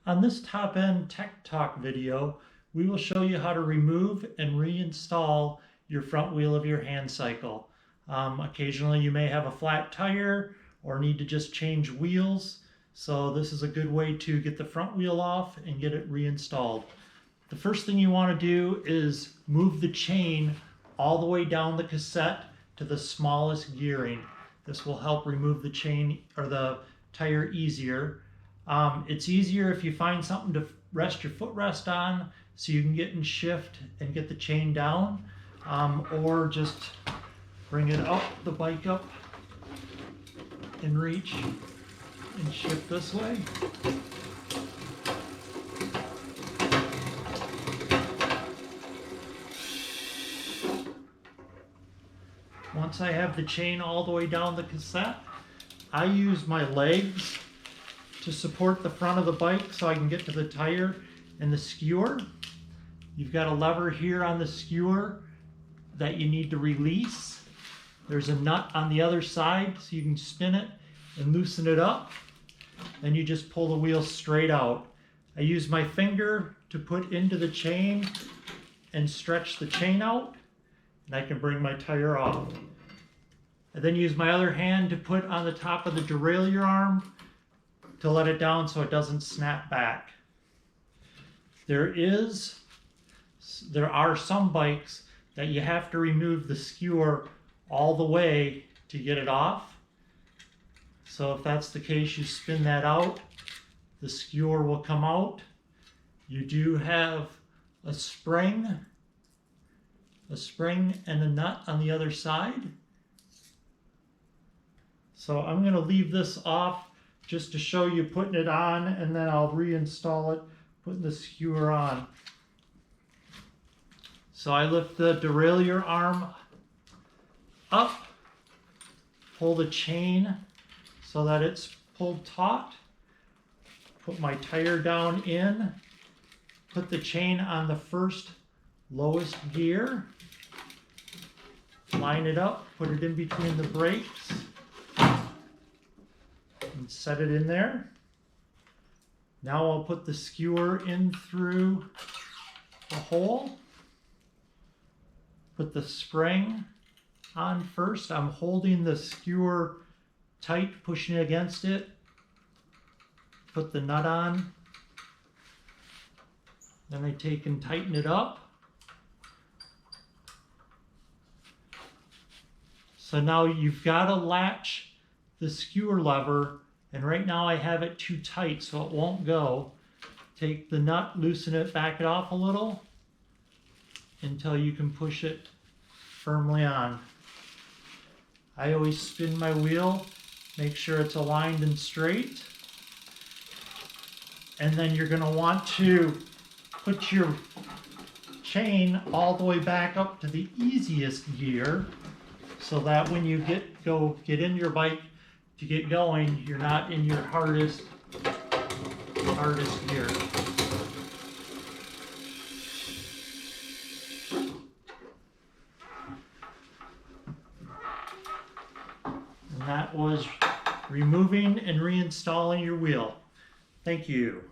On this top-end Tech Talk video, we will show you how to remove and reinstall your front wheel of your Handcycle. Occasionally you may have a flat tire or need to just change wheels, so this is a good way to get the front wheel off and get it reinstalled. The first thing you want to do is move the chain all the way down the cassette to the smallest gearing. This will help remove the chain or the tire easier. It's easier if you find something to rest your footrest on so you can get in shift and get the chain down, or just bring it up, the bike up and reach and shift this way. Once I have the chain all the way down the cassette, I use my legs to support the front of the bike so I can get to the tire and the skewer. You've got a lever here on the skewer that you need to release. There's a nut on the other side so you can spin it and loosen it up. Then you just pull the wheel straight out. I use my finger to put into the chain and stretch the chain out, and I can bring my tire off. I then use my other hand to put on the top of the derailleur arm to let it down so it doesn't snap back. There are some bikes that you have to remove the skewer all the way to get it off. So if that's the case, you spin that out, the skewer will come out. You do have a spring and a nut on the other side. So I'm going to leave this off just to show you putting it on, and then I'll reinstall it, putting the skewer on. So I lift the derailleur arm up, pull the chain so that it's pulled taut, put my tire down in, put the chain on the first lowest gear, line it up, put it in between the brakes, and set it in there. Now I'll put the skewer in through the hole. Put the spring on first. I'm holding the skewer tight, pushing against it. Put the nut on. Then I take and tighten it up. So now you've got to latch the skewer lever, and right now I have it too tight so it won't go. Take the nut, loosen it, back it off a little until you can push it firmly on. I always spin my wheel, make sure it's aligned and straight. And then you're going to want to put your chain all the way back up to the easiest gear so that when you get in your bike to get going, you're not in your hardest gear. And that was removing and reinstalling your wheel. Thank you.